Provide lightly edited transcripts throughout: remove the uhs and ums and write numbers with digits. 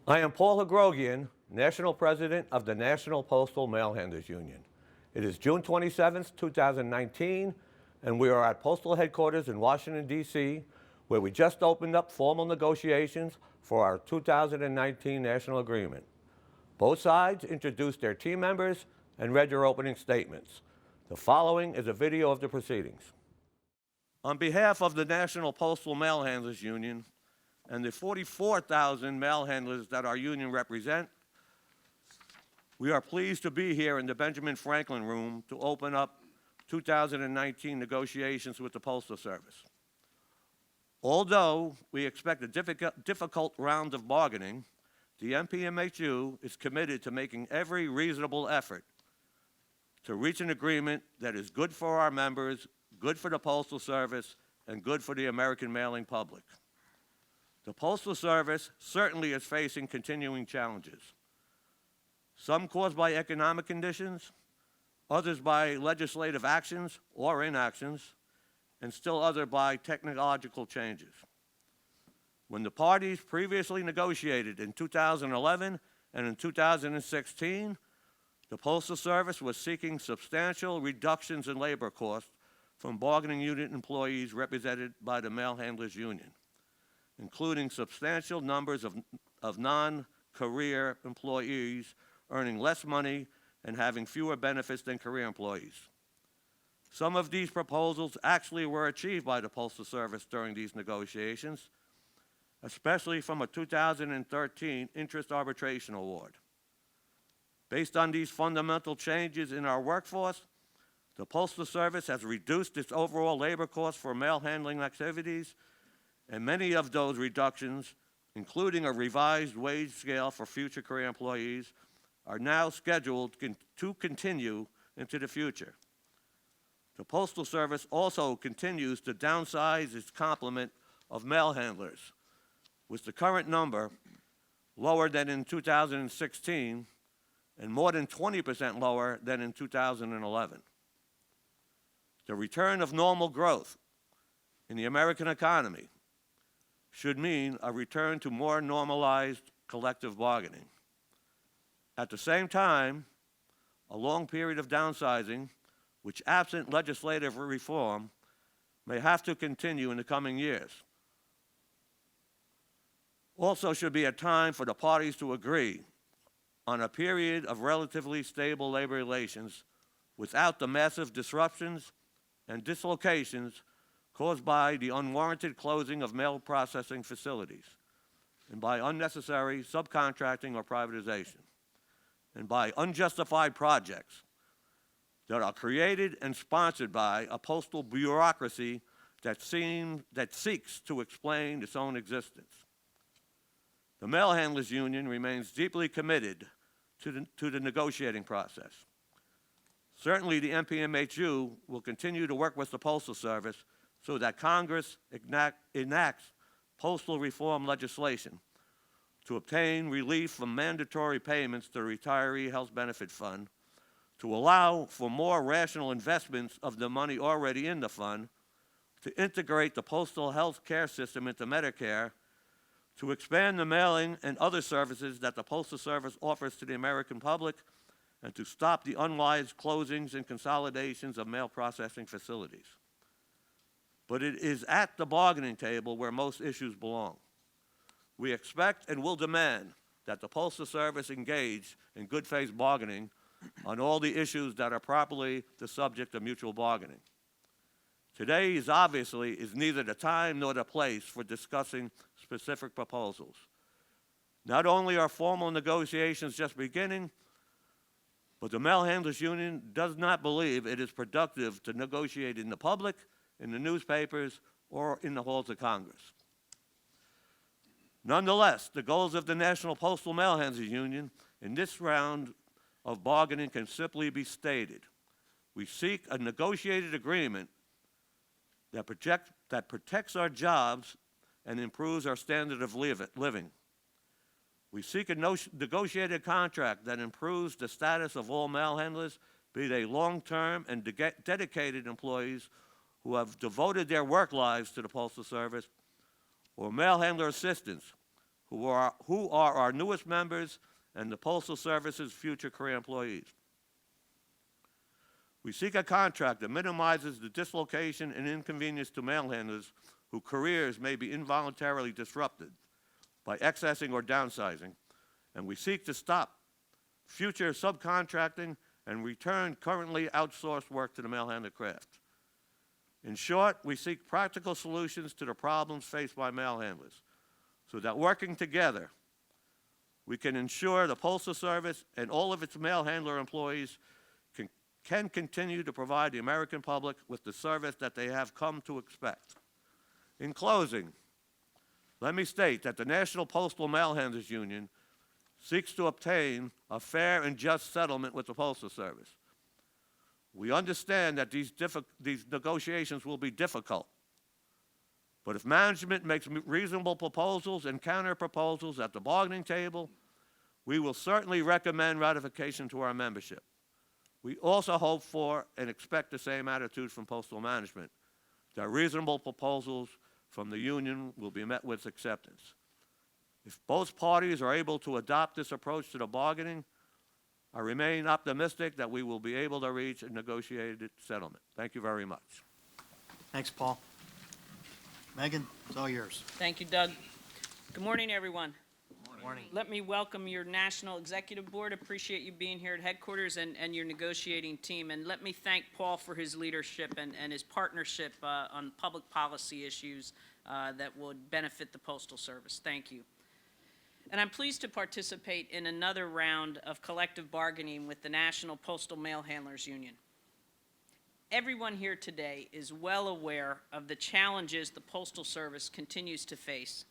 I am Paul Hagrogian, National President of the National Postal Mail Handlers Union. It is June 27th, 2019, and we are at Postal Headquarters in Washington, D.C., where we just opened up formal negotiations for our 2019 National Agreement. Both sides introduced their team members and read their opening statements. The following is a video of the proceedings. On behalf of the National Postal Mail Handlers Union, and the 44,000 mail handlers that our union represent, we are pleased to be here in the Benjamin Franklin Room to open up 2019 negotiations with the Postal Service. Although we expect a difficult round of bargaining, the NPMHU is committed to making every reasonable effort to reach an agreement that is good for our members, good for the Postal Service, and good for the American mailing public. The Postal Service certainly is facing continuing challenges, some caused by economic conditions, others by legislative actions or inactions, and still others by technological changes. When the parties previously negotiated in 2011 and in 2016, the Postal Service was seeking substantial reductions in labor costs from bargaining unit employees represented by the Mail Handlers Union, including substantial numbers of non-career employees earning less money and having fewer benefits than career employees. Some of these proposals actually were achieved by the Postal Service during these negotiations, especially from a 2013 interest arbitration award. Based on these fundamental changes in our workforce, the Postal Service has reduced its overall labor costs for mail handling activities, and many of those reductions, including a revised wage scale for future career employees, are now scheduled to continue into the future. The Postal Service also continues to downsize its complement of mail handlers, with the current number lower than in 2016 and more than 20% lower than in 2011. The return of normal growth in the American economy should mean a return to more normalized collective bargaining. At the same time, a long period of downsizing, which absent legislative reform, may have to continue in the coming years. Also should be a time for the parties to agree on a period of relatively stable labor relations without the massive disruptions and dislocations caused by the unwarranted closing of mail processing facilities, and by unnecessary subcontracting or privatization, and by unjustified projects that are created and sponsored by a postal bureaucracy that seeks to explain its own existence. The Mail Handlers Union remains deeply committed to the negotiating process. Certainly, the NPMHU will continue to work with the Postal Service so that Congress enacts postal reform legislation to obtain relief from mandatory payments to the Retiree Health Benefit Fund, to allow for more rational investments of the money already in the fund, to integrate the postal health care system into Medicare, to expand the mailing and other services that the Postal Service offers to the American public, and to stop the unwise closings and consolidations of mail processing facilities. But it is at the bargaining table where most issues belong. We expect and will demand that the Postal Service engage in good faith bargaining on all the issues that are properly the subject of mutual bargaining. Today is obviously neither the time nor the place for discussing specific proposals. Not only are formal negotiations just beginning, but the Mail Handlers Union does not believe it is productive to negotiate in the public, in the newspapers, or in the halls of Congress. Nonetheless, the goals of the National Postal Mail Handlers Union in this round of bargaining can simply be stated. We seek a negotiated agreement that protects our jobs and improves our standard of living. We seek a negotiated contract that improves the status of all mail handlers, be they long-term and dedicated employees who have devoted their work lives to the Postal Service, or mail handler assistants who are our newest members and the Postal Service's future career employees. We seek a contract that minimizes the dislocation and inconvenience to mail handlers whose careers may be involuntarily disrupted by accessing or downsizing, and we seek to stop future subcontracting and return currently outsourced work to the mail handler craft. In short, we seek practical solutions to the problems faced by mail handlers so that working together, we can ensure the Postal Service and all of its mail handler employees can continue to provide the American public with the service that they have come to expect. In closing, let me state that the National Postal Mail Handlers Union seeks to obtain a fair and just settlement with the Postal Service. We understand that these negotiations will be difficult, but if management makes reasonable proposals and counter-proposals at the bargaining table, we will certainly recommend ratification to our membership. We also hope for and expect the same attitude from postal management, that reasonable proposals from the union will be met with acceptance. If both parties are able to adopt this approach to the bargaining, I remain optimistic that we will be able to reach a negotiated settlement. Thank you very much. Thanks, Paul. Megan, it's all yours. Thank you, Doug. Good morning, everyone. Morning. Let me welcome your National Executive Board. Appreciate you being here at headquarters and your negotiating team. And let me thank Paul for his leadership and his partnership on public policy issues that would benefit the Postal Service. Thank you. And I'm pleased to participate in another round of collective bargaining with the National Postal Mail Handlers Union. Everyone here today is well aware of the challenges the Postal Service continues to face.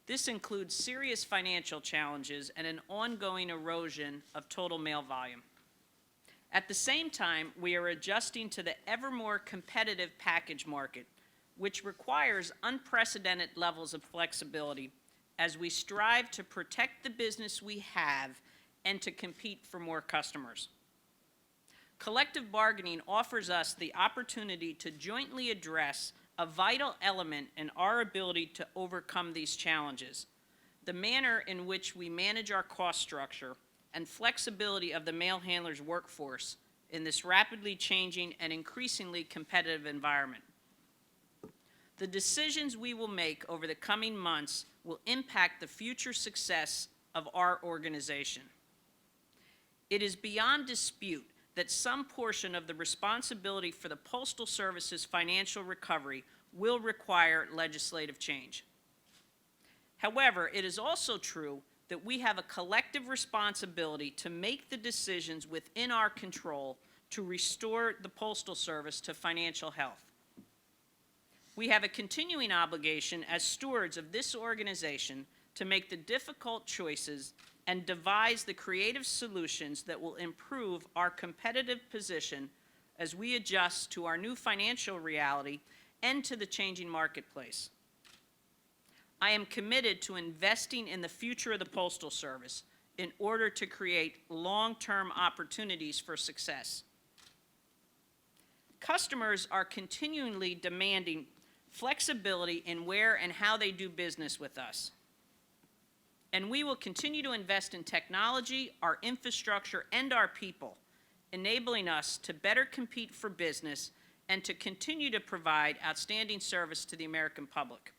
This includes serious financial challenges and an ongoing erosion of total mail volume. At the same time, we are adjusting to the ever more competitive package market, which requires unprecedented levels of flexibility as we strive to protect the business we have and to compete for more customers. Collective bargaining offers us the opportunity to jointly address a vital element in our ability to overcome these challenges: the manner in which we manage our cost structure and flexibility of the mail handlers' workforce in this rapidly changing and increasingly competitive environment. The decisions we will make over the coming months will impact the future success of our organization. It is beyond dispute that some portion of the responsibility for the Postal Service's financial recovery will require legislative change. However, it is also true that we have a collective responsibility to make the decisions within our control to restore the Postal Service to financial health. We have a continuing obligation as stewards of this organization to make the difficult choices and devise the creative solutions that will improve our competitive position as we adjust to our new financial reality and to the changing marketplace. I am committed to investing in the future of the Postal Service in order to create long-term opportunities for success. Customers are continually demanding flexibility in where and how they do business with us. And we will continue to invest in technology, our infrastructure, and our people, enabling us to better compete for business and to continue to provide outstanding service to the American public.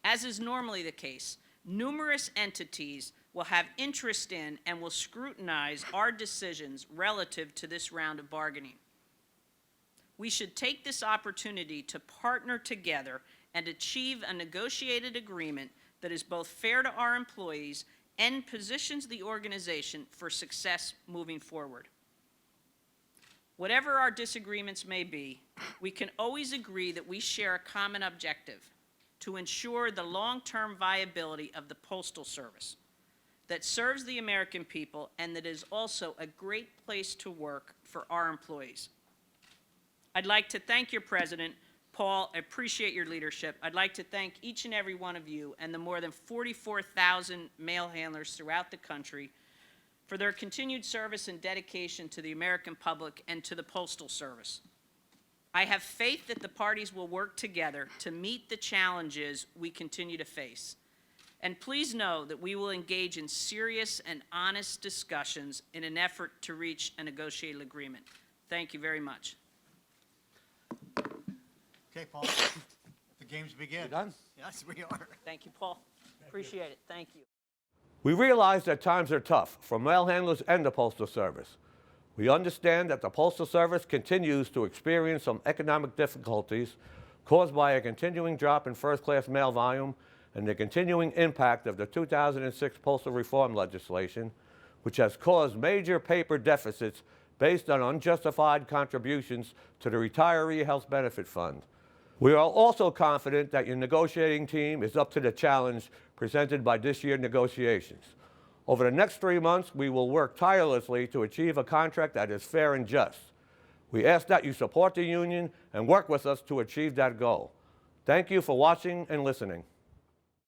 As is normally the case, numerous entities will have interest in and will scrutinize our decisions relative to this round of bargaining. We should take this opportunity to partner together and achieve a negotiated agreement that is both fair to our employees and positions the organization for success moving forward. Whatever our disagreements may be, we can always agree that we share a common objective: to ensure the long-term viability of the Postal Service that serves the American people and that is also a great place to work for our employees. I'd like to thank your President, Paul. I appreciate your leadership. I'd like to thank each and every one of you and the more than 44,000 mail handlers throughout the country for their continued service and dedication to the American public and to the Postal Service. I have faith that the parties will work together to meet the challenges we continue to face. And please know that we will engage in serious and honest discussions in an effort to reach a negotiated agreement. Thank you very much. Okay, Paul, the games begin. You done? Yes, we are. Thank you, Paul. Appreciate it. Thank you. We realize that times are tough for mail handlers and the Postal Service. We understand that the Postal Service continues to experience some economic difficulties caused by a continuing drop in first-class mail volume and the continuing impact of the 2006 postal reform legislation, which has caused major paper deficits based on unjustified contributions to the Retiree Health Benefit Fund. We are also confident that your negotiating team is up to the challenge presented by this year's negotiations. Over the next 3 months, we will work tirelessly to achieve a contract that is fair and just. We ask that you support the union and work with us to achieve that goal. Thank you for watching and listening.